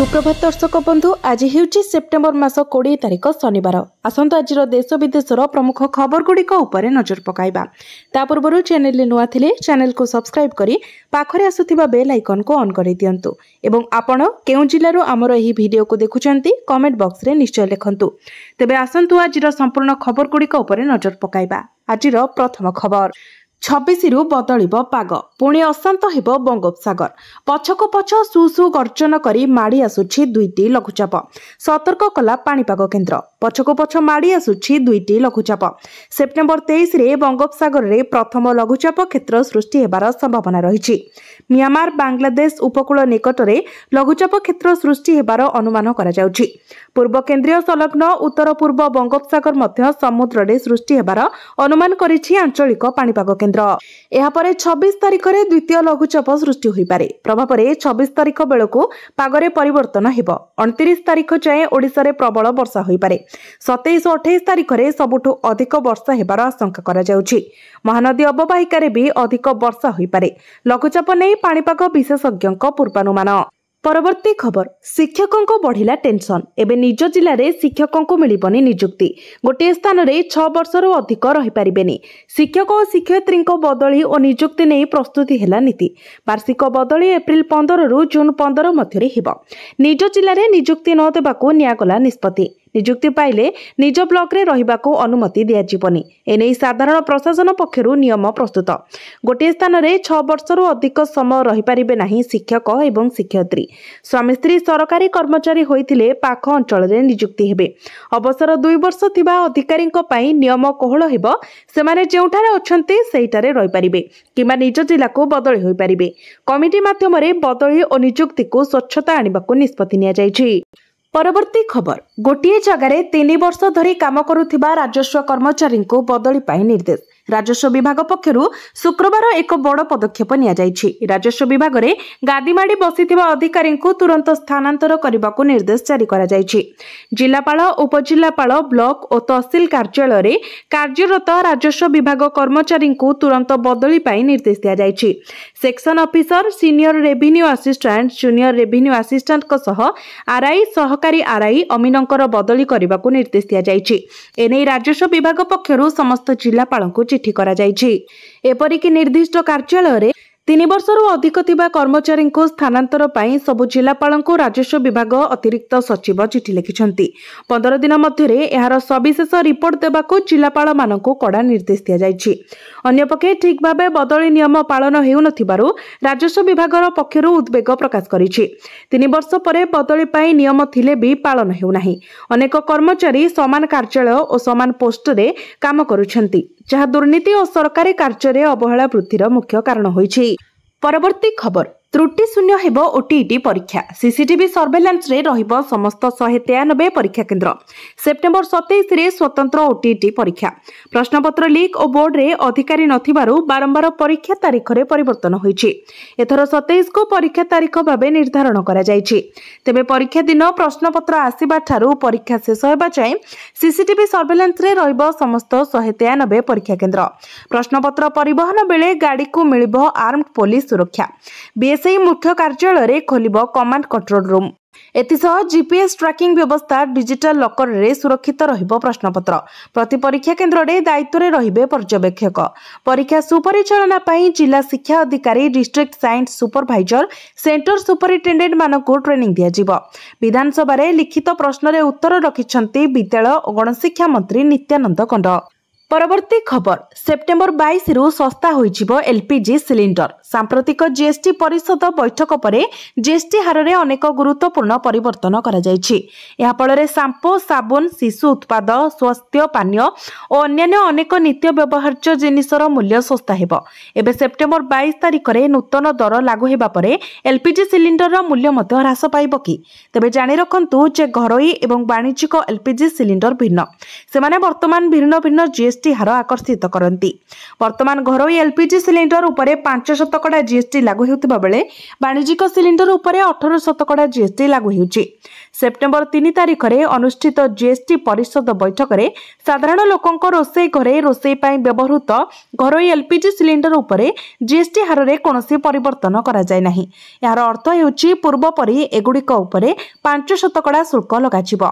सुप्रभात दर्शक बंधु आज हेउची सेप्टेम्बर मास 20 तारिख शनिवार। आसंत आज देश विदेशर प्रमुख खबर गुड़िक उपर नजर पकाइबा। ता पूर्व चैनल नुआ थिले चैनल को सब्सक्राइब करी पाखरे आसुथिबा बेल आइकन को ऑन करि दियंतु एवं आपण केउ जिल्लारो हमर एही वीडियो को देखुचंती कमेंट बॉक्स रे निश्चय लिखंतु। तेबे आसंतु आज संपूर्ण खबर गुड़िक उपर नजर पकाइबा। आज प्रथम खबर 26 रु बदलिब पाग पुणी अशांत हेब बंगोपसागर पछको पछ सुसु गर्जन करी माड़ी आसुछि दुईटी लघुचाप सतर्क कला पाणीपाग केन्द्र पछको पछ माड़ी आसुछि दुईटी लघुचाप सेप्टेम्बर 23 रे बंगोपसागर रे प्रथम लघुचाप क्षेत्र सृष्टि हेबार संभावना रहिछि। म्यांमार बांग्लादेश उपकूल निकटरे लघुचाप क्षेत्र सृष्टि हेबार अनुमान करा जाउछि। पूर्व केन्द्रीय संलग्न उत्तर पूर्व बंगोपसागर मध्य समुद्र रे सृष्टि हेबार अनुमान करिछि आंचलिक पाणीपाग केन्द्र। एहापरे 26 तारिख रे द्वितीय लघुचाप सृष्टि होई पारे। प्रभाव रे 26 तारिख बेलको पागरे परिवर्तन हेबो। 29 तारिख जाए ओडिसा रे प्रबल वर्षा होई पारे। 27 और 28 तारिख रे सबुठु अधिक वर्षा हेबार आशंका करा जाउछि। महानदी अववाहिका रे भी अधिक वर्षा होई पारे। लघुचाप नै पाणीपाग विशेषज्ञक पूर्वानुमान। परवर्ती खबर शिक्षकों को बढ़िला टेंशन एबे निज जिले में शिक्षकों को मिलबनी नियुक्ति गोटे स्थान रे 6 वर्षर अधिक रही पारिबेनी। शिक्षक और शिक्षयित्री बदली और नियुक्ति नहीं प्रस्तुति हेला नीति। वार्षिक बदली एप्रिल 15 रु जून 15 मध्य हेब। निज जिले में नियुक्ति न देबाकू नियागला निष्पत्ति। नियुक्ति पाइले निज ब्लॉक रे रहिबाकू अनुमति दिया जीवनी। एने साधारण प्रशासन पक्षरु नियम प्रस्तुत। गोटे स्थान रे 6 वर्षरु अधिक समय रही पारिबे नाही शिक्षक एवं शिक्षयित्री। स्वामी स्त्री सरकारी कर्मचारी होइथिले पाख अंचल रे नियुक्ति हेबे। अवसर 2 वर्ष थिबा अधिकारीक पई नियम कोहळ हेबो। सेमाने जेउठारे अछंती सेइटारे रहि पारिबे किबा निज जिल्ला को बदली होई पारिबे। कमिटी माध्यम रे बदली और नियुक्ति को स्वच्छता आनिबाकू निष्पत्ति निया जायछि। परवर्ती खबर गोटे जगार 3 वर्ष धरी काम करुथिबा राजस्व कर्मचारी को बदली पाई निर्देश। राजस्व विभाग पक्षरु शुक्रवार एक बड़ पदक्षेप निया जायछि। राजस्व विभाग रे गादीमाडी बसिथिबा अधिकारी को तुरंत स्थानांतर करबाकू निर्देश जारी करा जायछि। जिलापाल उपजिलापाल ब्लॉक और तहसील कार्यालय रे कार्यरत राजस्व विभाग कर्मचारी को तुरंत बदली पाई निर्देश दिया जायछि। Section officer senior revenue assistant junior revenue assistant को सह आरआई सहकारी आरआई अमीनंकर बदली करबाकू निर्देश दिया जायछि। एनै राजस्व विभाग पक्षरु समस्त जिलापालଙ୍କୁ चिठी करा जायछि। एपरिक निर्दिष्ट कार्यालय रे 3 वर्षरु अधिक थिबा कर्मचारी को स्थानांतर पाई सबु जिलापालଙ୍କୁ राजस्व विभाग अतिरिक्त सचिव चिठी लिखिछंती। 15 दिन मध्य रे एहार सविशेष रिपोर्ट देबाकू जिलापाल मानकू कड़ा निर्देश दिया जायछि। अन्यपक्षे ठीक भाबे बदली नियम पालन हेउ नथिबारु राजस्व विभागर पक्षरु उद्वेग प्रकाश करिछि। 3 वर्ष परे बदली पाई नियम थिले भी पालन हेउ नाही। अनेक कर्मचारी समान कार्यालय और समान पोस्ट रे काम करूछंती जहा दुर्नीति और सरकारी कार्य रे अवहेला वृद्धिर मुख्य कारण होइछि। परवर्ती खबर त्रुटि शून्य हेबो ओटीईटी परीक्षा सीसीटीवी सर्वेलांस रे रहिबो समस्त 193 परीक्षा केन्द्र। सेप्टेम्बर 27 रे स्वतंत्र ओटीईटी परीक्षा। प्रश्नपत्र लीक और बोर्ड रे अधिकारी नथिबारु बारंबार परीक्षा तारीख रे परिवर्तन होइछि। एथर 27 को परीक्षा तारीख भाबे निर्धारण करा जाइछि। तेबे परीक्षा दिन प्रश्नपत्र आसीबा ठारू परीक्षा शेष हेबा जाय सीसीटीवी सर्वेलांस रे रहिबो समस्त 193 परीक्षा केन्द्र। प्रश्नपत्र परिवहन बेले गाड़ी को मिलिबो आर्म्ड पुलिस सुरक्षा। बीएसआई मुख्य कार्यालय रे खोलिबो कमांड कंट्रोल रूम। एतिसह जीपीएस ट्रैकिंग व्यवस्था डिजिटल लॉकर रे सुरक्षित रहिबो प्रश्नपत्र। प्रति परीक्षा केन्द्र रे दायित्व रे रहिबे पर्यवेक्षक। परीक्षा सुपरिचालना पई जिला शिक्षा अधिकारी district science supervisor centre superintendent मानकू ट्रेनिंग दिया जिवो। विधानसभा रे लिखित प्रश्न रे उत्तर रखिछंती विद्यालय और गणशिक्षा मंत्री नित्यानंद कंड। परवर्ती खबर सेप्टेम्बर 22 रु सस्ता होइजिबो एलपीजी सिलिंडर। सांप्रतिक जीएसटी परिषद बैठक परे जीएसटी हार रे अनेक गुरुत्वपूर्ण परिवर्तन करा जायछि। या फल रे शैम्पू साबुन शिशु उत्पाद स्वास्थ्य पानीय और अन्य अनेक नित्य व्यवहार्य जिनिसर मूल्य सस्ता हेबो। एबे सेप्टेम्बर 22 तारिख रे नूतन दर लागू हेबा परे एलपीजी सिलिंडर रो मूल्य मध्ये ह्रास पाइबो कि तबे जानि रखंतु जे घरोई एवं वाणिज्यिक एलपीजी सिलिंडर भिन्न। सेमाने वर्तमान भिन्न भिन्न जीएसटी जीएसटी हार आकर्षित करती। वर्तमान घरोई एलपीजी सिलिंडर उपरे 5% जीएसटी लागू होता बेले वाणिज्यिक सिलिंडर उपरे 18% जीएसटी लागू होउछि। सेप्टेम्बर 3 तारिख में अनुष्ठित जीएसटी परिषद बैठक में साधारण लोकंक रोषेई घरे रोषेई पाई व्यवहृत घरोई एलपीजी सिलिंडर उपरे जीएसटी हार में कौनसी परिवर्तन करा जाय नाही। यार अर्थ हेउछि पूर्व परि एगुड़िक उपरे 5% शुल्क लगाजिब।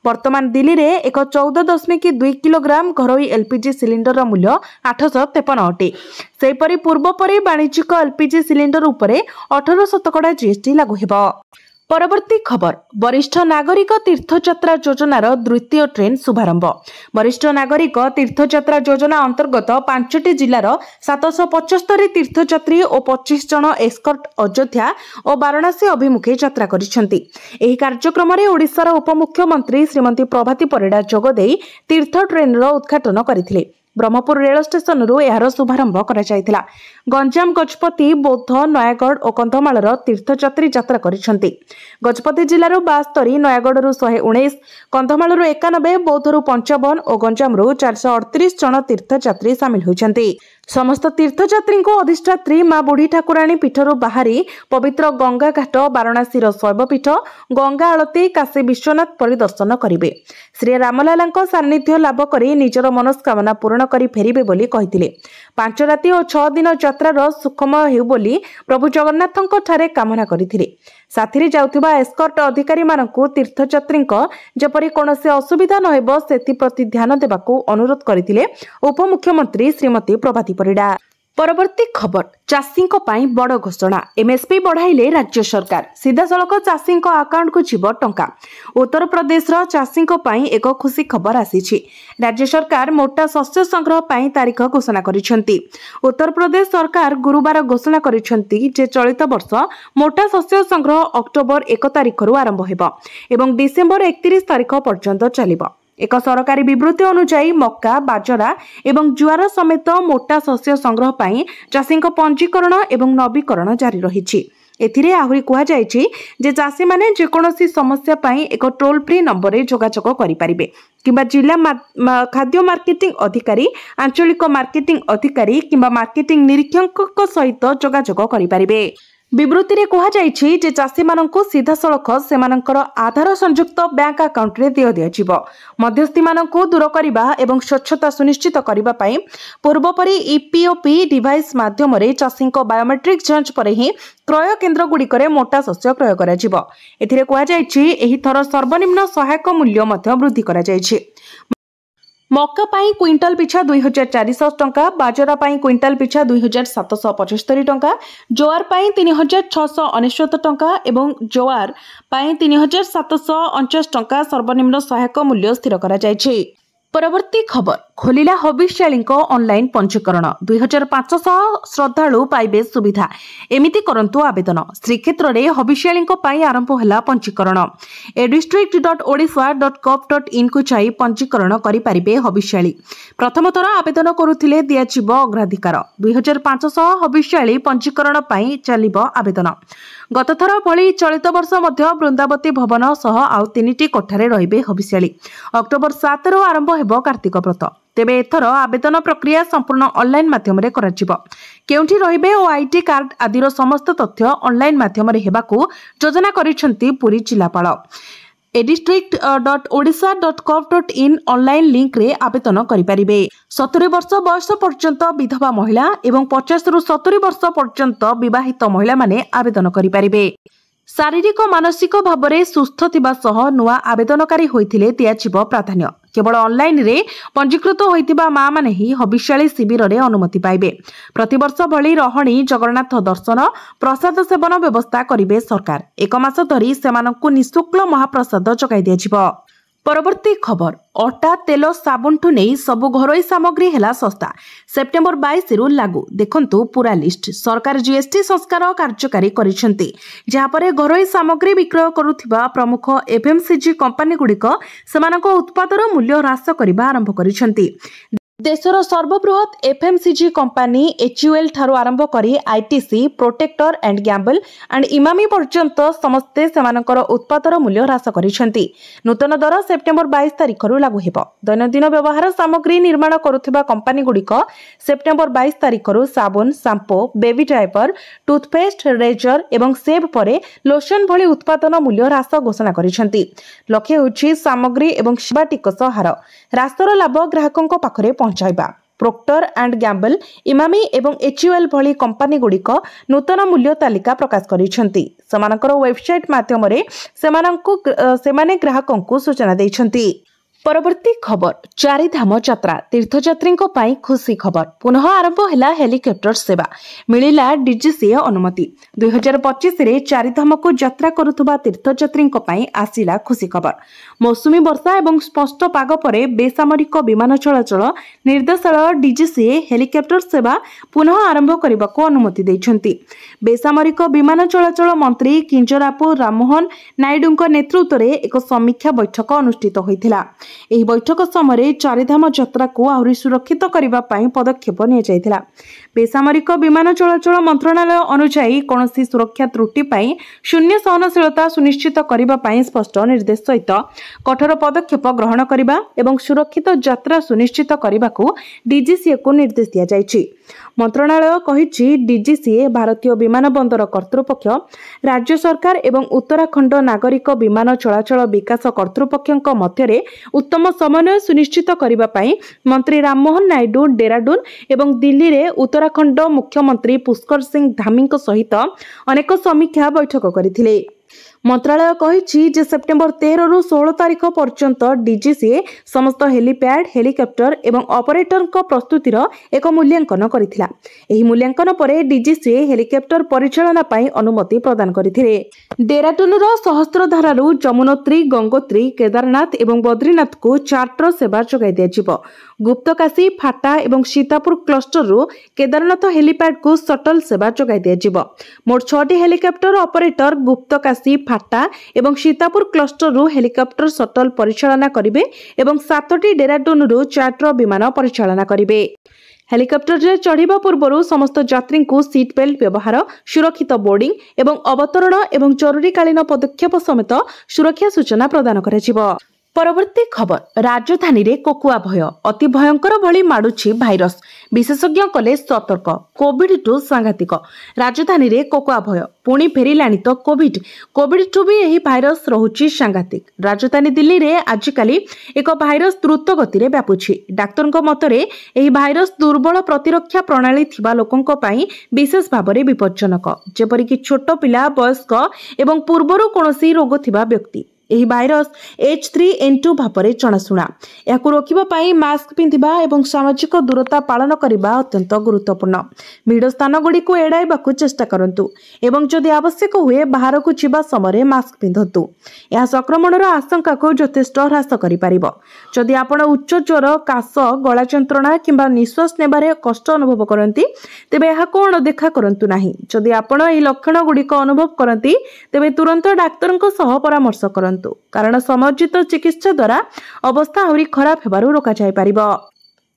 वर्तमान दिल्ली में एक 14.2 किलोग्राम घरोई एलपीजी सिलिंडर मूल्य 853 अटे। सेहीपरि पूर्व परि वाणिज्यिक एलपीजी सिलिंडर उपरे 18% जीएसटी लागू हेबो। परवर्ती खबर वरिष्ठ नागरिक तीर्थयात्रा योजनार द्वितीय ट्रेन शुभारंभ। वरिष्ठ नागरिक तीर्थयात्रा योजना अंतर्गत 5टी जिलार 775 तीर्थयात्री और 25 जन एस्कॉर्ट अयोध्या और वाराणसी अभिमुखे यात्रा करिसेंती। एही कार्यक्रम में ओडिशार उपमुख्यमंत्री श्रीमती प्रभाती परिडा जोगदे तीर्थ ट्रेन उद्घाटन करथिले। ब्रह्मपुर रेल स्टेशन रु यार शुभारंभ करा जायतिला। गंजाम गजपति बौद्ध नयागढ़ और कंधमाल तीर्थयात्री यात्रा करिसेंती। गजपति जिलार 72 नयागढ़ 119 कंधमाल 91 बौद्ध 55 और गंजाम 438 जन तीर्थयात्री सामिल होइछंती। समस्त तीर्थयात्री को अधिष्ठात्री मां बुढ़ी ठाकुराणी पीठर बाहरी पवित्र गंगा घाट वाराणसी शैवपीठ गंगा आलती काशी विश्वनाथ परिदर्शन करेंगे। श्री रामलाला सान्निध्य लाभ कर निजर मनस्कामना पूर्ण कर फेरिबे बोली कहिथिले। 5 राति और 6 दिन यात्रार सुखमय हेउ बोली प्रभु जगन्नाथଙ୍କ ठारे कामना करिथिले। साथी जाउथिबा एस्कॉर्ट अधिकारी मानकु तीर्थयात्री जेपरि कोनोसी असुविधा न हेबो सेति प्रति ध्यान देबाकू अनुरोध करथिले उपमुख्यमंत्री श्रीमती प्रभाती परिडा। परवर्ती खबर चाषी बड़ घोषणा। एमएसपी बढ़ाइले राज्य सरकार सीधासलख चाषी अकाउंट को जीव टंका। उत्तर प्रदेश चाषी एक खुशी खबर आसी। राज्य सरकार मोटा शस्य संग्रह पाई तारीख घोषणा करिसेंती। उत्तर प्रदेश सरकार गुरुवार घोषणा करिसेंती जे चलित वर्ष मोटा शस्य संग्रह अक्टोबर 1 तारिख आरंभ हेबो एवं डिसेम्बर 31 तारिख पर्यंत चलिबो। एक सरकारी विवृत्ति अनुसार मक्का बाजरा एवं जुआर समेत मोटा शस्य संग्रह पाई चाषी पंजीकरण एवं नवीकरण जारी रही। एथिरे आहुरी कुहा जायछि जे चाषी माने जेकोनोसी समस्या पाई एक टोल फ्री नंबर रे जोगाजोग करि परिबे किंबा जिला खाद्य मार्केटिंग अधिकारी आंचलिक मार्केटिंग अधिकारी किंबा मार्केटिंग निरीक्षक सहित जोगाजोग करि परिबे। विवृत्ति रे कहा जायछि जे चाषी माननकु सीधा सलख सेमानंकर आधार संयुक्त बैंक अकाउंट रे दियाजिब। मध्यस्थी माननकु दूर करिबा एवं स्वच्छता सुनिश्चित करिबा पई पूर्व परि ईपीओपी डिवाइस माध्यम रे चाषी बायोमेट्रिक जांच पर ही क्रय केन्द्र गुडी करे मोटा शस्य क्रय करा जिवो। एथिरे कहा जायछि एही थर सर्वनिम्न सहायक मूल्य मध्य वृद्धि करा जायछि। मक्का पाई क्विंटाल पिछा 2400 टंका, बाजरा पाई क्विंटाल पिछा 2775 टंका, जोआर पाई 3699 टंका एवं जोआर पाई 3749 टंका सर्वनिम्न सहायक मूल्य स्थिर करा जायछि। परवर्ती खबर खोलिला हबिष्याली ऑनलाइन पंजीकरण। 2500 श्रद्धालु पाइबे सुविधा। एमिति करंतु आवेदन। श्रीक्षेत्र में हबिष्याली आरंभ है पंजीकरण। edistrict.odisha.gov.in को जाई पंजीकरण करि परिबे हबिष्याली। प्रथम थर आवेदन करुथिले दियाजिब अग्राधिकार। 2500 हबिष्याली पंजीकरण पाई चलिबो आवेदन। गत थर भली चलित वर्ष मध्य वृंदावती भवन सह आउ 3टी कोठारे रहिबे हबिष्याली। अक्टोबर 7 रु आरंभ हेबो कार्तिक व्रत। तेबे एथर आवेदन प्रक्रिया संपूर्ण ऑनलाइन माध्यम रे कराजिबो। केउंठी रहिबे ओ आईटी कार्ड आदिर समस्त तथ्य ऑनलाइन माध्यम रे हेबाकू योजना करिसेंती पुरी जिलापाल। edistrict.odisha.gov.in ऑनलाइन लिंक रे आवेदन करि परिबे। 70 वर्ष बयस पर्यंत विधवा महिला एवं 50 रु 70 वर्ष पर्यंत विवाहित महिला माने आवेदन करि परिबे। शारीरिक मानसिक भाव में सुस्थ थिबा सह नुआ आवेदनकारी होइथिले दियाजिब प्राधान्य। केवल ऑनलाइन रे पंजीकृत होइतिबा मां माने ही हबिष्याली शिविर रे अनुमति पाइबे। प्रतिवर्ष भली रहणी जगन्नाथ दर्शन प्रसाद सेवन व्यवस्था करिबे सरकार। 1 मास धरी सेमानंकु निःशुल्क महाप्रसाद जगाई दियाजिब। परवर्ती खबर अटा तेल साबुन ठू नहीं सबु घरोई सामग्री हेला सस्ता। सेप्टेम्बर 22 रु लागू। देखंतु पूरा लिस्ट। सरकार जीएसटी संस्कार कार्यकारी करिसेंती जहा परे घरोई सामग्री विक्रय करुथिबा प्रमुख एफएमसीजी कंपनी गुडिक सेमानक उत्पादर मूल्य ह्रास करिबा आरंभ करिसेंती। देशर सर्वबृहत एफएमसीजी कंपानी HUL ठारू आरंभ करी ITC, protector and gamble and Emami पर्यंत समस्ते सेमानकर उत्पादर मूल्य ह्रास करिसेंती। नूतन दर सेप्टेम्बर 22 तारिख लागू हेब। दैनंदिन व्यवहार सामग्री निर्माण करुथिबा कंपानी गुड़िक सेप्टेम्बर 22 तारिख साबुन, shampoo, baby diaper, toothpaste, razor एवं सेव परे लोशन भली उत्पादन मूल्य ह्रास घोषणा करिसेंती। लक्ष्य होछि सामग्री एवं सेवा टिकस हार ह्रासर लाभ ग्राहकों पाखरे पहुंचाइबा। प्रोक्टर एंड गैम्बल, इमामी एवं HUL भली कंपानी गुड़िक नूतन मूल्य तालिका प्रकाश करिसेंती। समानकर वेबसाइट माध्यमरे सेमाने ग्राहकों को सूचना दैछंती। परवर्ती खबर, चारिधाम यात्रा तीर्थयात्री खुशी खबर। पुनः आरंभ है हेलिकॉप्टर सेवा, मिलिला DGCA अनुमति। 2025 रे चारिधाम को यात्रा करुथुबा तीर्थयात्री आसिला खुशी खबर। मौसुमी वर्षा एवं स्पष्ट पाग परे बेसामरिक विमान चलाचल निर्देशालय DGCA हेलिकॉप्टर सेवा पुनः आरंभ करने को अनुमति दैछंती। बेसामरिक विमान चलाचल मंत्री किंजरापु राममोहन नायडू नेतृत्व में एक समीक्षा बैठक अनुष्ठित होइथिला। ଏହି ବୈଠକ ସମୟରେ ଚାରିଧାମ ଯାତ୍ରାକୁ ଆହୁରି ସୁରକ୍ଷିତ କରିବା ପାଇଁ ପଦକ୍ଷେପ ନିଆଯାଇଥିଲା। ବେସାମରିକ ବିମାନ ଚଳାଚଳ ମନ୍ତ୍ରଣାଳୟ ଅନୁଯାୟୀ କୌଣସି ସୁରକ୍ଷା ତ୍ରୁଟି ପାଇଁ ଶୂନ୍ୟ ସହନଶୀଳତା ସୁନିଶ୍ଚିତ କରିବା ପାଇଁ ସ୍ପଷ୍ଟ ନିର୍ଦ୍ଦେଶ ସହିତ କଠୋର ପଦକ୍ଷେପ ଗ୍ରହଣ କରିବା ଏବଂ ସୁରକ୍ଷିତ ଯାତ୍ରା ସୁନିଶ୍ଚିତ କରିବାକୁ DGCAକୁ ନିର୍ଦ୍ଦେଶ ଦିଆଯାଇଛି। ମନ୍ତ୍ରଣାଳୟ କହିଛି DGCA ଭାରତୀୟ ବିମାନ ବନ୍ଦର କର୍ତ୍ତୃପକ୍ଷ, ରାଜ୍ୟ ସରକାର ଏବଂ ଉତ୍ତରାଖଣ୍ଡ ନାଗରିକ ବିମାନ ଚଳାଚଳ ବିକାଶ କର୍ତ୍ତୃପକ୍ଷଙ୍କ ମଧ୍ୟରେ उत्तम समन्वय सुनिश्चित करने ପାଇଁ मंत्री राममोहन नायडू डेराडून एवं दिल्ली रे उत्तराखंड मुख्यमंत्री पुष्कर सिंह धामी सहित अनेक समीक्षा बैठक करथिले। मंत्रालय कहिछि जे सेप्टेम्बर 13 रु 16 तारिख पर्यंत DGCA समस्त हेलीपैड, हेलिकॉप्टर एवं ऑपरेटर प्रस्तुतिर एक मूल्यांकन करिथिला। एही मूल्यांकन परे DGCA हेलिकॉप्टर परिचालना पई अनुमति प्रदान करिथिले। डेराडून रो सहस्त्रधारा रु जमुनोत्री, गंगोत्री, केदारनाथ एवं बद्रीनाथ को चार्टर सेवा जोगाई दियाजिबो। गुप्तकाशी, फाटा एवं सीतापुर क्लस्टर रु केदारनाथ हेलीपैड को शटल सेवा जोगाई दियाजिबो। मोट 6टी हेलिकॉप्टर ऑपरेटर गुप्तकाशी, फाटा एवं सीतापुर क्लस्टर रु हेलिकॉप्टर शटल परिचालना करिवे एवं 7टी डेराडून रु चार्टर विमान परिचालना करिवे। हेलिकॉप्टर रे चढ़िबा पूर्व समस्त यात्री को सीट बेल्ट व्यवहार, सुरक्षित बोर्डिंग एवं अवतरण एवं जरूरीकालीन पदक्षेप समेत सुरक्षा सूचना प्रदान कराजिबो। परवर्ती खबर, राजधानी रे कोकुआ भय, अति भयंकर भली माडुछि भाइरस, विशेषज्ञ कले सतर्क। कोविड टू सांघातिक, राजधानी रे कोकुआ भय पुणी फेरिलाणी तो कोविड टू भी यही भाइरस रहुछि सांघातिक। राजधानी दिल्ली रे आजिकाली एक भाइरस द्रुत गति रे व्यापुछि। डाक्तरଙ୍କ मतरे एही भाइरस दुर्बल प्रतिरक्षा प्रणाली थिबा लोकଙ୍କ ପାଇଁ विशेष भाबरे विपज्जनक, जेपरि कि छोट पिला, वयस्क एवं पूर्वरु कोनोसी रोग थिबा व्यक्ति। एही भाइरस H3N2 भापरे जनाशुना। याकु रोकिबा पाई मास्क पिंधिबा एवं सामाजिक दूरता पालन करिबा अत्यंत गुरुत्वपूर्ण। भीड़ स्थान गुडी को एडाइबाकु चेष्टा करंतु एवं जदि आवश्यक हुए बाहर को जिबा समय मास्क पिंधंतु। यह संक्रमणर आशंका को यथेष्ट ह्रास करि पारिबो। जदि आपण उच्च ज्वर, काश, गला जंत्रणा किंबा निश्वास नेबारे कष्ट अनुभव करंती तेबे यह को अणदेखा करंतु नाही। जदि आपण एही लक्षण गुडी को अनुभव करंती तेबे तुरंत डाक्तरଙ୍କ सह परामर्श करंतु, कारण समयोचित चिकित्सा द्वारा अवस्था आहुरी खराब हेबारु रोका जाय पारिबो।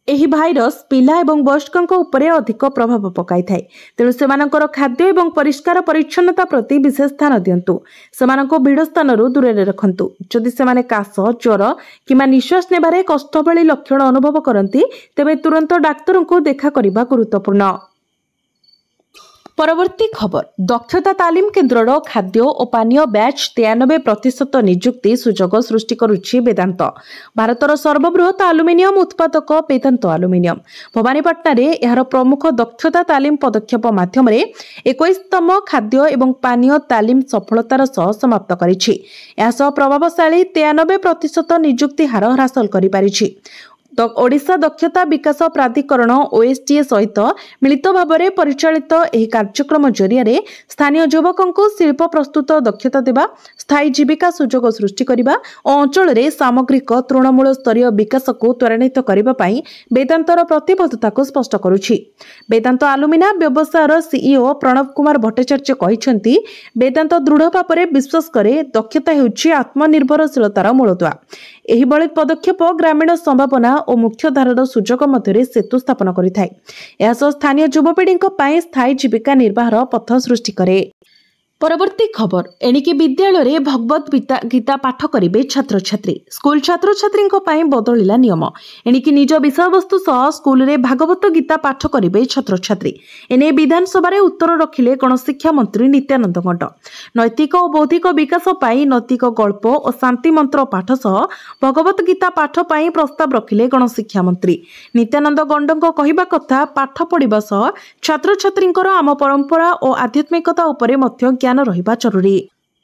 एही भाइरस पिला एवं वयस्कଙ୍କ उपरे अधिक प्रभाव पकाई थाए, तेणु सेमानकर खाद्य एवं परिष्कार परिच्छन्नता प्रति विशेष ध्यान दियंतु। सेमाननको भीड़ स्थानरु दूरे रखंतु। जदि सेमाने काश, ज्वर किंबा निश्वास नेबारे कष्ट भली लक्षण अनुभव करंती तेबे तुरंत डाक्तरଙ୍କୁ देखा करिबा गुरुत्वपूर्ण। परवर्ती खबर, दक्षता तालीम केन्द्र खाद्य और पानीय बैच 93% नियुक्ति सुजोग सृष्टि करुछि वेदांत। भारतर सर्वबृहत आलुमिनियम उत्पादक वेदांत आलुमिनियम भवानीपाटना रे यार प्रमुख दक्षता तालीम पदक्षेप माध्यम 21तम खाद्य एवं पानीय तालीम सफलतार सह समाप्त करिछि। यासह प्रभावशाली 93% नियुक्ति हार हासिल करि पारिछि। ओडिशा दक्षता विकास प्राधिकरण OSTA सहित मिलित भाव में परिचालित यह कार्यक्रम जरिया स्थानीय युवकों को शिल्प प्रस्तुत दक्षता देवा, स्थायी जीविका सुजोग सृष्टि करने और अंचल में सामग्रिक तृणमूल स्तरीय विकास को त्वरान्वित करने वेदांतर प्रतिबद्धता को स्पष्ट करुछि। वेदांत आलुमिना व्यवसायर CEO प्रणव कुमार भट्टाचार्य कहते वेदांत दृढ़ भाव में विश्वास करे दक्षता हेउछि आत्मनिर्भरशीलतार मूलदुआ। ଏହି बलिद पदक्षेप ग्रामीण संभावना और मुख्यधारार सुजोग मध्य सेतु स्थापन करिଥାଏ। ଏହା ସହ ସ୍ଥାନୀୟ ଯୁବପିଢ଼ିଙ୍କ ପାଇଁ ସ୍ଥାयୀ ଜୀବିକା ନିର୍ବାହର ପଥ ସୃଷ୍ଟି କରେ। परवर्ती खबर एणिकी विद्यालय भगवत गीता पाठ करेंगे छात्र छात्री। स्कूल छात्र छात्री बदलिला नियम। एणिकी निज विषय वस्तु सह स्कूल रे भागवत गीता पाठ करेंगे छात्र छात्री। एने विधानसभा रे उत्तर रखिले गणशिक्षा मंत्री नित्यानंद गंड। नैतिक और बौद्धिक विकास पाई नैतिक गल्प और शांति मंत्र पाठ सह भगवत गीता पाठ पाई प्रस्ताव रखिले गणशिक्षा मंत्री नित्यानंद गंडଙ୍କ कहवा कथा पाठ पढ़िबा सह छात्र छात्रींकर आम परंपरा और आध्यात्मिकता उपरे मध्य ज्ञान रहिबा जरूरी।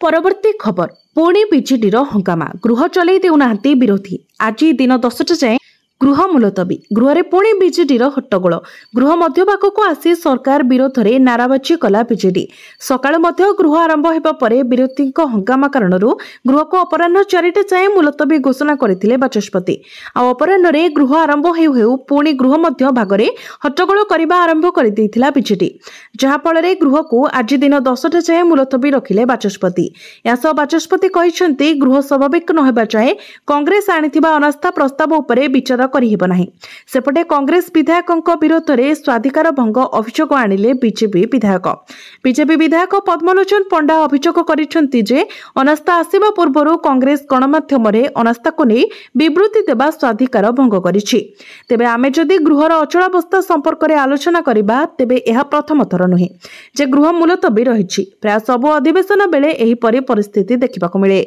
परवर्ती खबर पुणी बीजेडी हंगामा गृह चलई देउनाहांती विरोधी। आज दिन 10टा जाए गृह मुलतवी। गृह पुणी बीजेडी हट्टगोल। गृह मध्यभाग आसी सरकार विरोध में नाराबाजी कला बीजेडी। सकाळ मध्य गृह आरंभ होगा पर विरोधी हंगामा कारण गृह को अपराह 4टा जाए मुलतवी घोषणा करते बाचस्पति। अपराह गृह आरंभ हो पुणी गृह मध्य भागरे हट्टगोल करने आरंभ कर बीजेडी, जहाँफल गृह को आज दिन 10टा जाए मुलतवी रखिले बाचस्पति। यासह बाचस्पति कहते गृह स्वाभाविक नहेबा जाए कांग्रेस आनिथिबा अनास्था प्रस्ताव उपरे विचार करिहेब नाही। सेपटे कांग्रेस विधायकों विरोध में स्वाधिकार भंग अभियोग आनिले बीजेपी विधायक। बीजेपी विधायक पद्मलोचन पंडा अभियोग करिसेंति जे अनास्था आसिबा पूर्वरु कांग्रेस गणमाध्यम रे अनास्था को नहीं विवृत्ति देबा स्वाधिकार भंग करिछि। तेबे आमे जदि गृहर अचलावस्था संपर्क में आलोचना करिबा तेबे यह प्रथम थर नुहे जे गृह मुलतवी रहिछि। प्राय सबु अधिवेशन बेले एही परि परिस्थिति देखिबाकु मिले।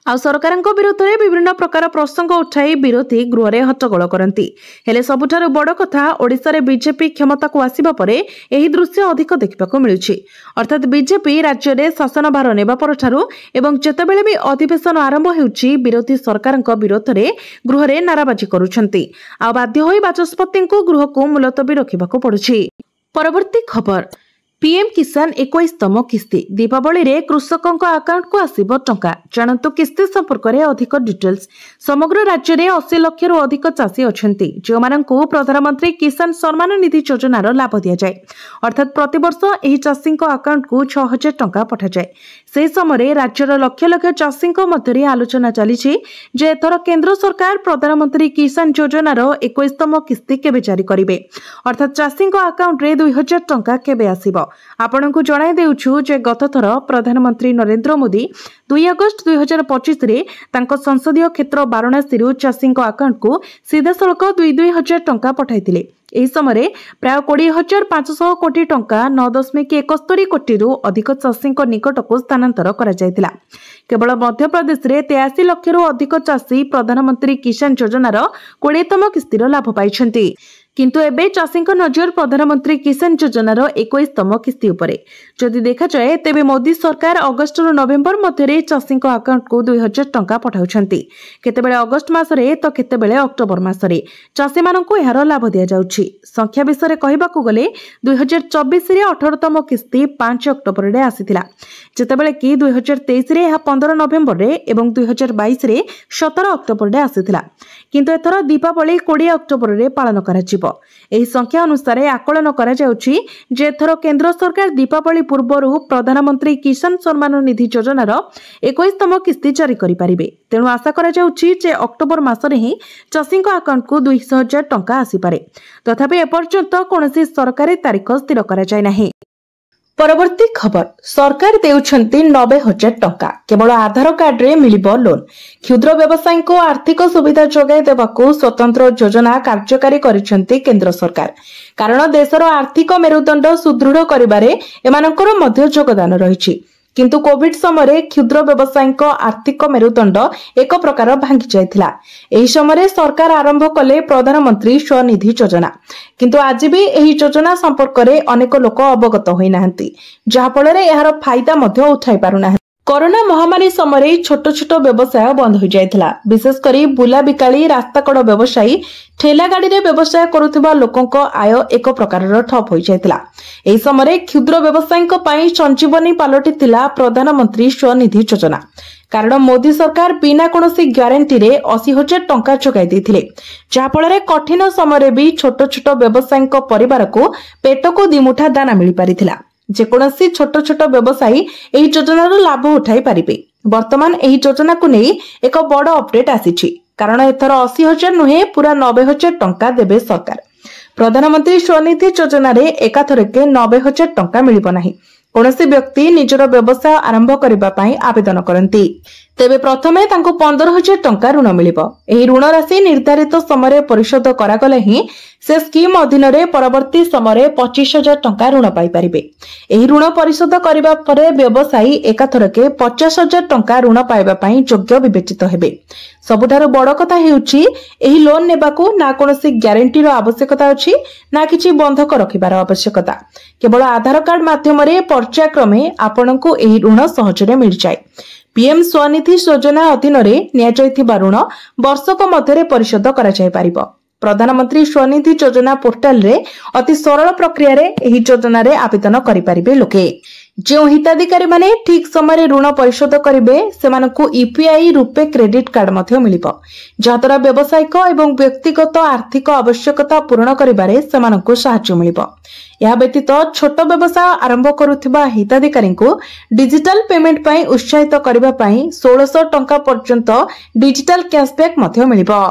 आ सरकारक विरोध में विभिन्न प्रकार प्रसंग उठाई विरोधी गृह में हट्टगोल करती। हेले सबुठारु बड़ कथा ओडिशा रे बीजेपी क्षमता को आसिबा परे एही दृश्य अधिक देखिबाकु मिलुछि। अर्थात बीजेपी राज्य में शासन भार नेबा परठारु एवं जेतेबेले भी अधिवेशन आरंभ हेउछि विरोधी सरकारक विरोध में गृह में नाराबाजी करुछंती। आ बाध्य होई बाचस्पति को गृह को मुलतवी रखिबाकु पड़ुछि। परवर्ती खबर पीएम किसान 21तम किस्ती। दीपावली रे कृषकों अकाउंट को आसीबो टंका। जानतु किस्ती संपर्क में अधिक डिटेल्स। समग्र राज्य में 80 लाख रु अधिक चाषी अछंती जो माननकु प्रधानमंत्री किसान सम्मान निधि योजनार लाभ दिया जाए। अर्थात प्रतिवर्ष एही चाषी अकाउंट को 6000 टंका पठा जाए। से समय राज्यर लक्ष लक्ष चाषी मध्य आलोचना चली जे एथर केंद्र सरकार प्रधानमंत्री किसान योजनार 21तम किस्ती केबे जारी करिवे। अर्थात चाषी अकाउंट रे 2000 टंका केबे आसीबो। आपनकु जणाई देउछु जे गत थर प्रधानमंत्री नरेंद्र मोदी 2 अगस्त 2025 रे तांको संसदीय क्षेत्र वाराणसी रु चाषी अकाउंट को सीधा सड़क 2,000 टंका पठाइथिले। एही समय प्राय 20,500 कोटी टंका 9.71 कोटी रु अधिक चाषी निकट को स्थानांतर करा जायतिला। केवल मध्य प्रदेश रे 83 लाख रु अधिक चाषी प्रधानमंत्री किसान योजनार 20तम किस्तीर लाभ पाइछंती। किंतु एबे चाषी नजर प्रधानमंत्री किसान योजनार 21तम किस्ती उपरे। जदि देखा जाए तेबे मोदी सरकार अगस्त रु नवेम्बर मध्य चाषी अकाउंट को 2000 टंका पठाउछंती। केतेबेले अगस्त मासरे तो केतेबेले अक्टोबर मासरे चाषी माननकु एहार लाभ दिया जाउछि। संख्या विषय कहबाकू गले 2024 रे 18तम किस्ती 5 अक्टोबर रे आसीथिला, जेतेबेले कि 2023 रे एहा 15 नवेम्बर रे एवं 2022 रे 17 अक्टोबर रे आसीथिला। किंतु एथर दीपावली 20 अक्टोबर रे पालन कराजिबो। एही संख्या अनुसार आकलन करा जाउछि जे एथर केंद्र सरकार दीपावली पूर्वरु प्रधानमंत्री किसान सम्मान निधि योजनार 21तम किस्ती जारी करि परिबे। तेणु आशा करा जाउछि जे अक्टोबर मासरे ही चाषी अकाउंट को 200,000 टंका आसी पारे। तथापि एपर्यंत कोनोसी सरकारी तारीख स्थिर करा जाय नाही। परवर्ती खबर सरकार देउछंती 90,000 टंका केवल आधार कार्ड रे मिलिबो लोन। क्षुद्र व्यवसायी को आर्थिक सुविधा जोगाई देबाकू स्वतंत्र योजना कार्यकारी करिसेंती केंद्र सरकार। कारण देशर आर्थिक मेरुदंड सुदृढ़ करिबारे एमानकर मध्य योगदान रहिछि। किंतु कोविड समय क्षुद्र व्यवसायी आर्थिक मेरुदंड एक प्रकार भांगी जाइथिला। एही समय सरकार आरंभ कले प्रधानमंत्री स्वनिधि योजना। किंतु आज भी एही योजना संपर्क में अनेक लोक अवगत होई नाहंती, जहा फल रे एहार फायदा मध्य उठाई पारुना। कोरोना महामारी समय छोट छोट व्यवसाय बंद हो जाइथिला। विशेषकर बुला बिकाली रास्ताकड़ व्यवसायी ठेला गाड़ी रे व्यवसाय करुथिबा लोकंको आय एक प्रकार ठप हो जाइथिला। एही समय क्षुद्र व्यवसायीक पई संजीवनी पालटिथिला प्रधानमंत्री स्वनिधि योजना। कारण मोदी सरकार बिना कोनोसी ग्यारंटी रे 80,000 टंका जोगाई देथिले, जहा फल रे कठिन समय भी छोट छोट व्यवसायीक परिवार को पेट को दिमुठा दाना मिली पारिथिला। जेकोसी छोट छोट व्यवसायी एही योजनार लाभ उठाई पारिबे। वर्तमान एही योजना को नहीं एक बड़ अपडेट आसीछि। कारण एथर 80,000 नुहे पूरा 90,000 टंका देबे सरकार। प्रधानमंत्री स्वनिधि योजना रे एकाथरके 90,000 टंका मिलिबो नाही। कौनसी व्यक्ति निजर व्यवसाय आरंभ करबा पई आवेदन करंती तेबे प्रथमे तांको 15,000 टंका ऋण मिलिबो। एही ऋण राशि निर्धारित समय परिशोध करागले ही से स्कीम अधीन रे परवर्ती समय 25,000 टंका ऋण पाई परिबे। एही ऋण परिशोध करबा परे व्यवसायी एकाथरके 50,000 टंका ऋण पाइबा पई योग्य विवेचित हेबे। सबुठारु बड़ कथा हेउची एही लोन नेबाकू ना कोनोसी ग्यारंटी रो आवश्यकता अछि ना किछि बंधक रखिबार आवश्यकता। केवल आधार कार्ड माध्यम रे पर्यायक्रमे आपनकू एही ऋण सहजरे मिल जाय। पीएम स्वनिधि योजना अधीन नियाଯାଇଥିବା ऋण वर्षक मध्य परिशोध करा जाय परिबो। प्रधानमंत्री स्वनिधि योजना पोर्टाल रे अति सरल प्रक्रिया रे एही योजना रे आवेदन करि परिबे। लोके जो हिताधिकारी माने ठीक समय ऋण परिशोध करिवे सेमानकु यूपीआई रुपे क्रेडिट कार्ड मध्य मिलिबो, जहाद्वारा व्यावसायिक एवं व्यक्तिगत आर्थिक आवश्यकता पूर्ण करिबारे सेमानकु सहायता मिलिबो। या व्यतीत छोट व्यवसाय आरंभ करुथिबा हिताधिकारी को डिजिटल पेमेंट पई उत्साहित करिबा पई 1600 टंका पर्यंत डिजिटल कैशबैक मध्य मिलिबो।